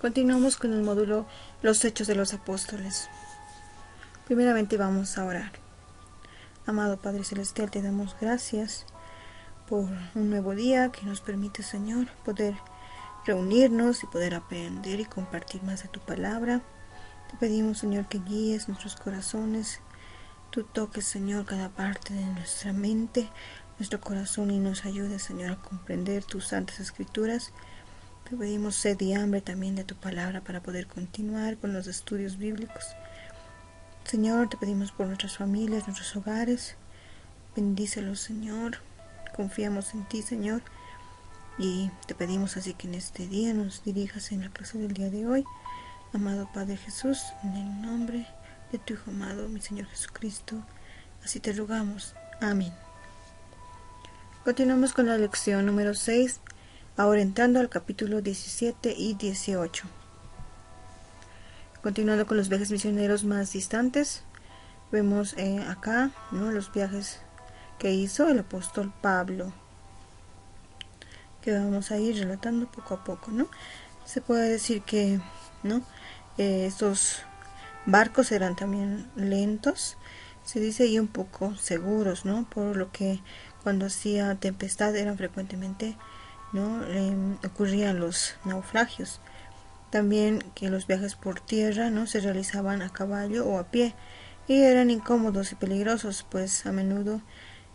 Continuamos con el módulo Los Hechos de los Apóstoles. Primeramente vamos a orar. Amado Padre Celestial, te damos gracias por un nuevo día que nos permite, Señor, poder reunirnos y poder aprender y compartir más de tu palabra. Te pedimos, Señor, que guíes nuestros corazones. Tú toques, Señor, cada parte de nuestra mente, nuestro corazón, y nos ayudes, Señor, a comprender tus santas escrituras. Te pedimos sed y hambre también de tu palabra para poder continuar con los estudios bíblicos. Señor, te pedimos por nuestras familias, nuestros hogares. Bendícelos, Señor. Confiamos en ti, Señor. Y te pedimos así que en este día nos dirijas en la clase del día de hoy. Amado Padre Jesús, en el nombre de tu Hijo amado, mi Señor Jesucristo, así te rogamos. Amén. Continuamos con la lección número 6. Ahora entrando al capítulo 17 y 18. Continuando con los viajes misioneros más distantes, vemos acá, ¿no?, los viajes que hizo el apóstol Pablo, que vamos a ir relatando poco a poco, ¿no? Se puede decir que, ¿no?, estos barcos eran también lentos, se dice, y un poco seguros, ¿no? Por lo que cuando hacía tempestad eran frecuentemente, ¿no?, ocurrían los naufragios. También que los viajes por tierra, ¿no?, se realizaban a caballo o a pie y eran incómodos y peligrosos, pues a menudo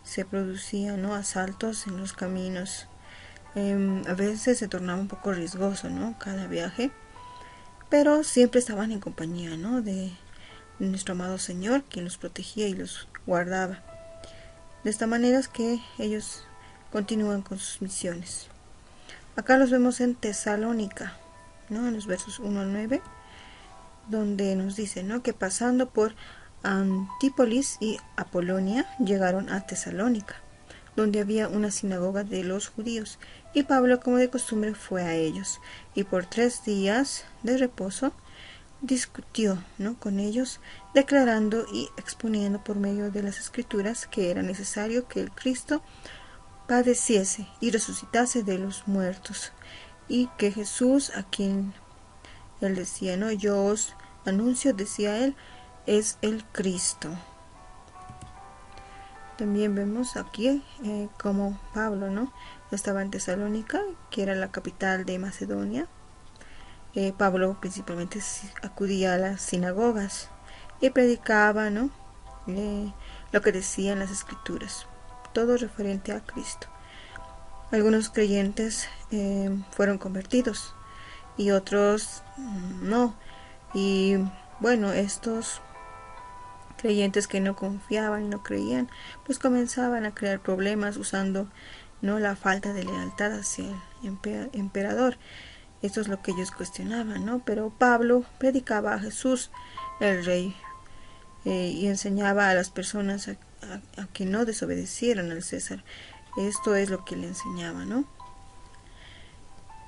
se producían, ¿no?, asaltos en los caminos. A veces se tornaba un poco riesgoso, ¿no?, cada viaje, pero siempre estaban en compañía, ¿no?, de nuestro amado Señor, quien los protegía y los guardaba. De esta manera es que ellos continúan con sus misiones. Acá los vemos en Tesalónica, ¿no?, en los versos 1 al 9, donde nos dice, ¿no?, que pasando por Antípolis y Apolonia llegaron a Tesalónica, donde había una sinagoga de los judíos, y Pablo, como de costumbre, fue a ellos, y por 3 días de reposo discutió, ¿no?, con ellos, declarando y exponiendo por medio de las escrituras que era necesario que el Cristo padeciese y resucitase de los muertos, y que Jesús, a quien él decía, ¿no?, yo os anuncio, decía él, es el Cristo. También vemos aquí como Pablo, ¿no?, estaba en Tesalónica, que era la capital de Macedonia. Pablo principalmente acudía a las sinagogas y predicaba, ¿no?, lo que decían las escrituras, todo referente a Cristo. Algunos creyentes fueron convertidos y otros no. Y bueno, estos creyentes que no confiaban y no creían, pues comenzaban a crear problemas usando, ¿no?, la falta de lealtad hacia el emperador. Esto es lo que ellos cuestionaban, ¿no? Pero Pablo predicaba a Jesús, el Rey, y enseñaba a las personas a que no desobedecieran al César. Esto es lo que le enseñaba, ¿no?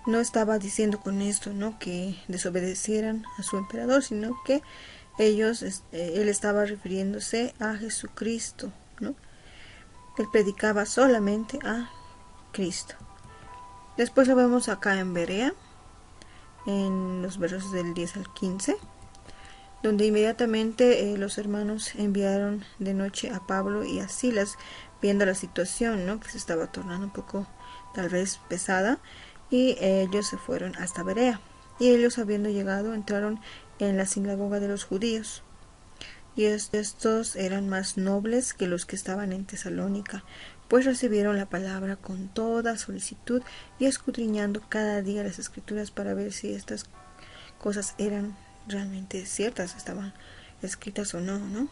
No estaba diciendo con esto, ¿no?, que desobedecieran a su emperador, sino que él estaba refiriéndose a Jesucristo, ¿no? Él predicaba solamente a Cristo. Después lo vemos acá en Berea, en los versos del 10 al 15, donde inmediatamente los hermanos enviaron de noche a Pablo y a Silas, viendo la situación, ¿no?, que se estaba tornando un poco tal vez pesada, y ellos se fueron hasta Berea. Y ellos, habiendo llegado, entraron en la sinagoga de los judíos, y estos eran más nobles que los que estaban en Tesalónica, pues recibieron la palabra con toda solicitud y escudriñando cada día las escrituras para ver si estas cosas eran realmente ciertas, estaban escritas o no, ¿no?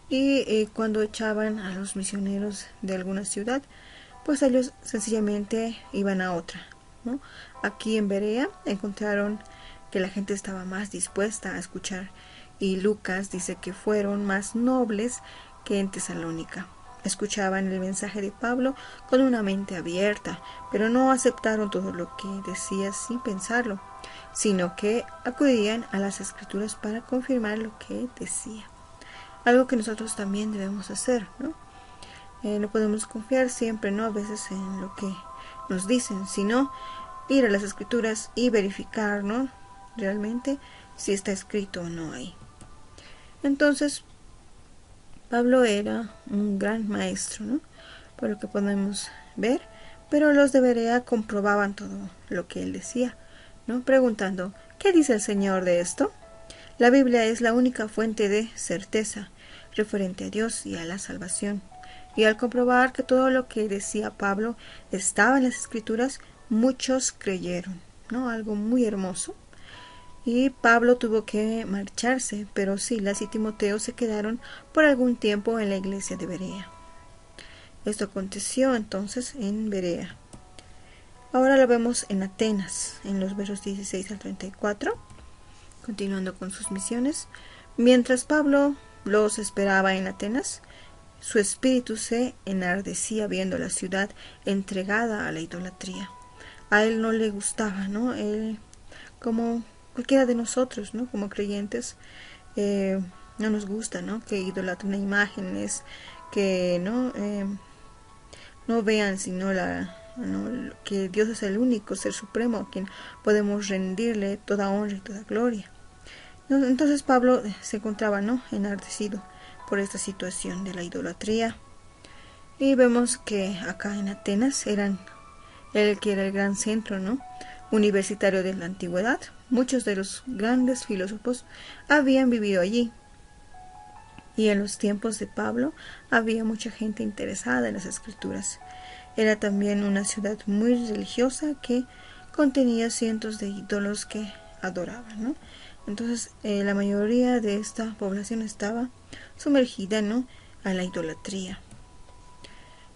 Y cuando echaban a los misioneros de alguna ciudad, pues ellos sencillamente iban a otra, ¿no? Aquí en Berea encontraron que la gente estaba más dispuesta a escuchar, y Lucas dice que fueron más nobles que en Tesalónica. Escuchaban el mensaje de Pablo con una mente abierta, pero no aceptaron todo lo que decía sin pensarlo, sino que acudían a las escrituras para confirmar lo que decía. Algo que nosotros también debemos hacer, ¿no? No podemos confiar siempre, ¿no?, a veces en lo que nos dicen, sino ir a las escrituras y verificar, ¿no?, realmente si está escrito o no ahí. Entonces, Pablo era un gran maestro, ¿no? Por lo que podemos ver, pero los de Berea comprobaban todo lo que él decía, ¿no? Preguntando, ¿qué dice el Señor de esto? La Biblia es la única fuente de certeza referente a Dios y a la salvación. Y al comprobar que todo lo que decía Pablo estaba en las Escrituras, muchos creyeron, ¿no? Algo muy hermoso. Y Pablo tuvo que marcharse, pero Silas y Timoteo se quedaron por algún tiempo en la iglesia de Berea. Esto aconteció entonces en Berea. Ahora lo vemos en Atenas, en los versos 16 al 34, continuando con sus misiones. Mientras Pablo los esperaba en Atenas, su espíritu se enardecía viendo la ciudad entregada a la idolatría. A él no le gustaba, ¿no? Él, como cualquiera de nosotros, ¿no? Como creyentes, no nos gusta, ¿no? Que idolatren imágenes, que no vean sino que Dios es el único ser supremo a quien podemos rendirle toda honra y toda gloria. Entonces Pablo se encontraba, ¿no? Enardecido por esta situación de la idolatría. Y vemos que acá en Atenas él que era el gran centro, ¿no? Universitario de la antigüedad. Muchos de los grandes filósofos habían vivido allí. Y en los tiempos de Pablo había mucha gente interesada en las escrituras. Era también una ciudad muy religiosa que contenía cientos de ídolos que adoraban, ¿no? Entonces la mayoría de esta población estaba sumergida, ¿no? a la idolatría.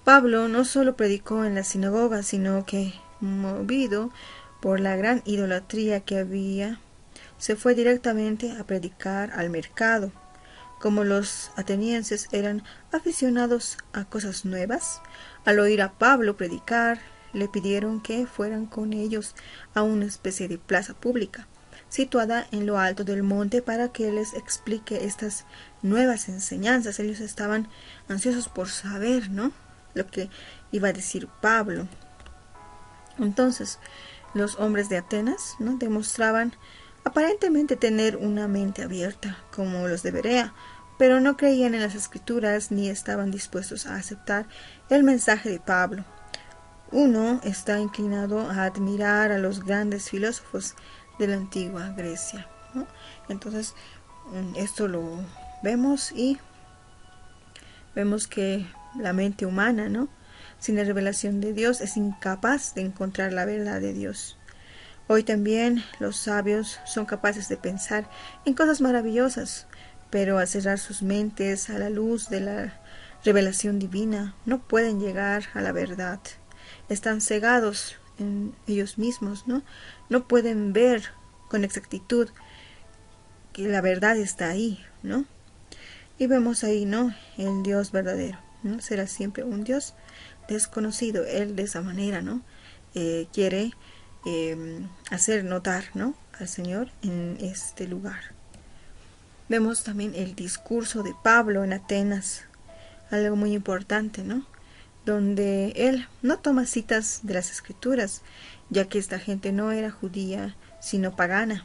Pablo no solo predicó en la sinagoga, sino que, movido por la gran idolatría que había, se fue directamente a predicar al mercado. Como los atenienses eran aficionados a cosas nuevas, al oír a Pablo predicar, le pidieron que fueran con ellos a una especie de plaza pública, situada en lo alto del monte, para que les explique estas nuevas enseñanzas. Ellos estaban ansiosos por saber, ¿no? Lo que iba a decir Pablo. Entonces, los hombres de Atenas, ¿no? demostraban aparentemente tener una mente abierta, como los de Berea, pero no creían en las escrituras ni estaban dispuestos a aceptar el mensaje de Pablo. Uno está inclinado a admirar a los grandes filósofos de la antigua Grecia, ¿no? Entonces, esto lo vemos y vemos que la mente humana, ¿no? sin la revelación de Dios, es incapaz de encontrar la verdad de Dios. Hoy también los sabios son capaces de pensar en cosas maravillosas, pero al cerrar sus mentes a la luz de la revelación divina, no pueden llegar a la verdad. Están cegados en ellos mismos, ¿no? No pueden ver con exactitud que la verdad está ahí, ¿no? Y vemos ahí, ¿no? El Dios verdadero, ¿no? Será siempre un Dios desconocido. Él de esa manera, ¿no? Quiere hacer notar, ¿no? al Señor en este lugar. Vemos también el discurso de Pablo en Atenas, algo muy importante, ¿no? Donde él no toma citas de las escrituras, ya que esta gente no era judía, sino pagana.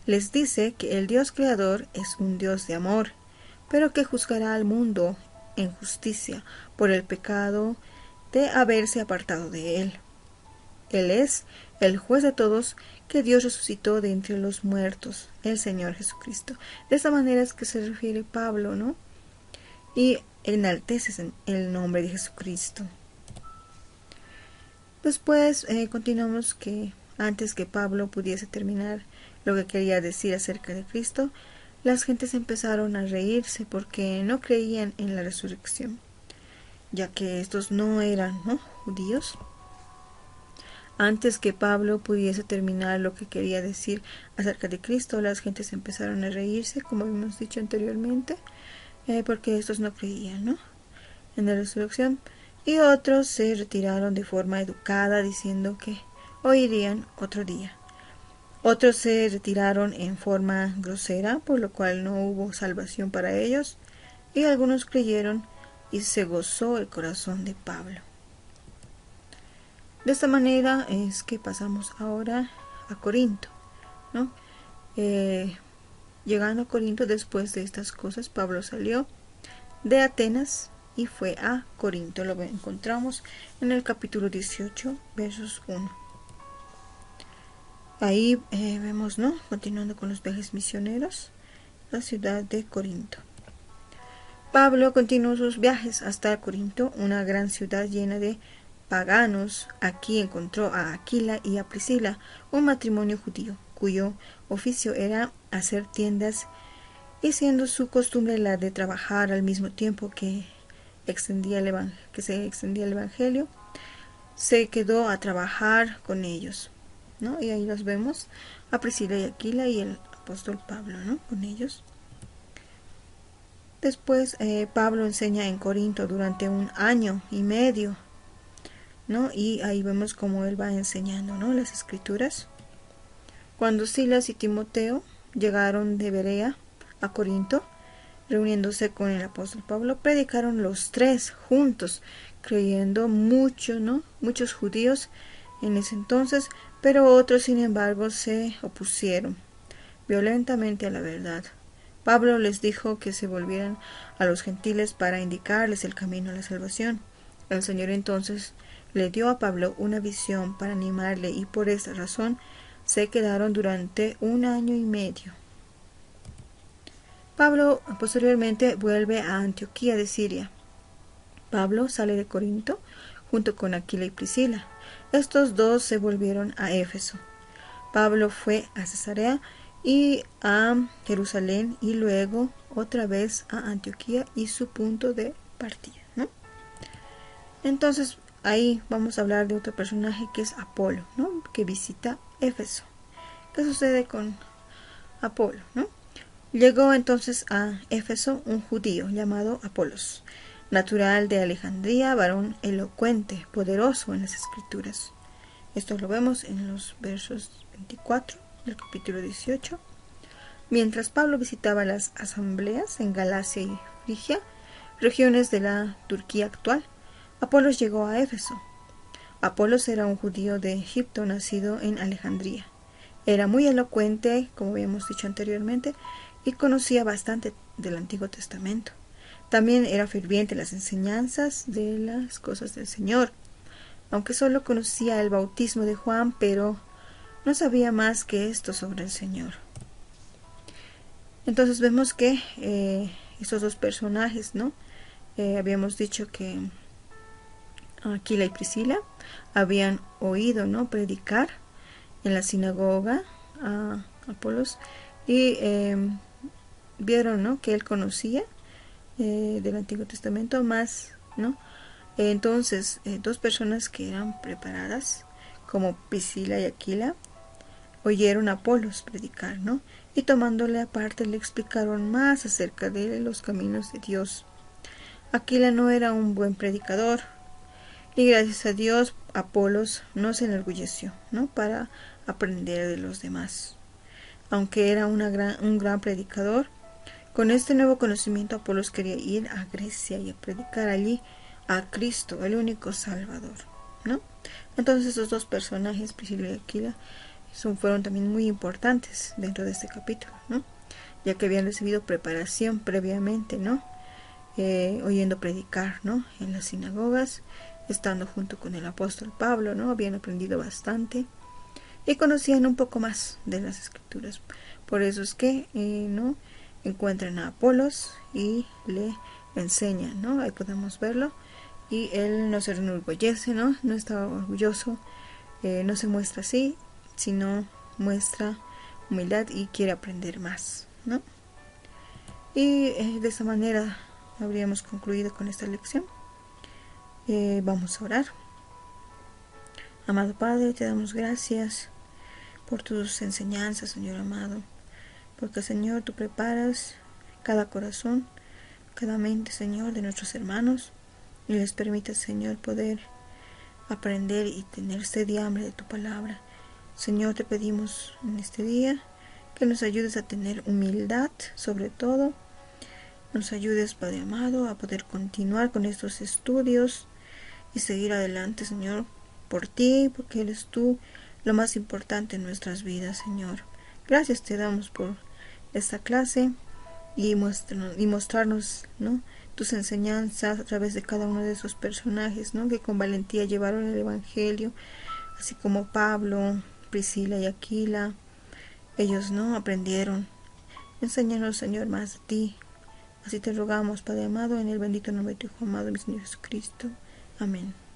Les dice que el Dios creador es un Dios de amor, pero que juzgará al mundo en justicia por el pecado de haberse apartado de él. Él es el juez de todos, que Dios resucitó de entre los muertos, el Señor Jesucristo. De esa manera es que se refiere Pablo, ¿no? Y enaltece el nombre de Jesucristo. Después continuamos que antes que Pablo pudiese terminar lo que quería decir acerca de Cristo, las gentes empezaron a reírse porque no creían en la resurrección, ya que estos no eran, ¿no? judíos. Antes que Pablo pudiese terminar lo que quería decir acerca de Cristo, las gentes empezaron a reírse, como hemos dicho anteriormente, porque estos no creían, ¿no? en la resurrección, y otros se retiraron de forma educada diciendo que oirían otro día. Otros se retiraron en forma grosera, por lo cual no hubo salvación para ellos, y algunos creyeron y se gozó el corazón de Pablo. De esta manera es que pasamos ahora a Corinto, ¿no? Llegando a Corinto, después de estas cosas, Pablo salió de Atenas y fue a Corinto. Lo encontramos en el capítulo 18, versos 1. Ahí vemos, ¿no? Continuando con los viajes misioneros, la ciudad de Corinto. Pablo continuó sus viajes hasta Corinto, una gran ciudad llena de paganos. Aquí encontró a Aquila y a Priscila, un matrimonio judío, cuyo oficio era hacer tiendas, y siendo su costumbre la de trabajar al mismo tiempo que se extendía el evangelio, se quedó a trabajar con ellos, ¿no? Y ahí los vemos, a Priscila y Aquila y el apóstol Pablo, ¿no? Con ellos. Después Pablo enseña en Corinto durante 1 año y medio, ¿no? Y ahí vemos cómo él va enseñando, ¿no? Las escrituras. Cuando Silas y Timoteo llegaron de Berea a Corinto, reuniéndose con el apóstol Pablo, predicaron los 3 juntos, creyendo mucho, ¿no? Muchos judíos en ese entonces, pero otros, sin embargo, se opusieron violentamente a la verdad. Pablo les dijo que se volvieran a los gentiles para indicarles el camino a la salvación. El Señor entonces le dio a Pablo una visión para animarle, y por esta razón se quedaron durante 1 año y medio. Pablo posteriormente vuelve a Antioquía de Siria. Pablo sale de Corinto junto con Aquila y Priscila. Estos dos se volvieron a Éfeso. Pablo fue a Cesarea y a Jerusalén, y luego otra vez a Antioquía y su punto de partida, ¿no? Entonces ahí vamos a hablar de otro personaje, que es Apolo, ¿no? Que visita Éfeso. ¿Qué sucede con Apolo, ¿no? Llegó entonces a Éfeso un judío llamado Apolos, natural de Alejandría, varón elocuente, poderoso en las escrituras. Esto lo vemos en los versos 24 del capítulo 18. Mientras Pablo visitaba las asambleas en Galacia y Frigia, regiones de la Turquía actual, Apolos llegó a Éfeso. Apolos era un judío de Egipto, nacido en Alejandría. Era muy elocuente, como habíamos dicho anteriormente, y conocía bastante del Antiguo Testamento. También era ferviente en las enseñanzas de las cosas del Señor, aunque solo conocía el bautismo de Juan, pero no sabía más que esto sobre el Señor. Entonces vemos que estos dos personajes, ¿no? Habíamos dicho que Aquila y Priscila habían oído, ¿no?, predicar en la sinagoga a Apolos, y vieron, ¿no?, que él conocía del Antiguo Testamento más, ¿no? Entonces, dos personas que eran preparadas, como Priscila y Aquila, oyeron a Apolos predicar, ¿no? Y tomándole aparte le explicaron más acerca de los caminos de Dios. Aquila no era un buen predicador, y gracias a Dios Apolos no se enorgulleció, ¿no?, para aprender de los demás. Aunque era un gran predicador, con este nuevo conocimiento Apolos quería ir a Grecia y a predicar allí a Cristo, el único Salvador, ¿no? Entonces esos dos personajes, Priscila y Aquila, fueron también muy importantes dentro de este capítulo, ¿no?, ya que habían recibido preparación previamente, ¿no?, oyendo predicar, ¿no?, en las sinagogas, estando junto con el apóstol Pablo, ¿no?, habían aprendido bastante y conocían un poco más de las escrituras. Por eso es que no encuentran a Apolos y le enseñan, ¿no? Ahí podemos verlo, y él no se enorgullece, ¿no? No está orgulloso, no se muestra así, sino muestra humildad y quiere aprender más, ¿no? Y de esta manera habríamos concluido con esta lección. Vamos a orar. Amado Padre, te damos gracias por tus enseñanzas, Señor amado, porque, Señor, tú preparas cada corazón, cada mente, Señor, de nuestros hermanos, y les permitas, Señor, poder aprender y tener sed y hambre de tu palabra. Señor, te pedimos en este día que nos ayudes a tener humildad, sobre todo. Nos ayudes, Padre amado, a poder continuar con estos estudios y seguir adelante, Señor, por ti, porque eres tú lo más importante en nuestras vidas, Señor. Gracias te damos por esta clase y mostrarnos, ¿no?, tus enseñanzas a través de cada uno de esos personajes, ¿no?, que con valentía llevaron el Evangelio, así como Pablo, Priscila y Aquila. Ellos no aprendieron. Enséñanos, Señor, más de ti. Así te rogamos, Padre amado, en el bendito nombre de tu Hijo amado, mi Señor Jesucristo. Amén.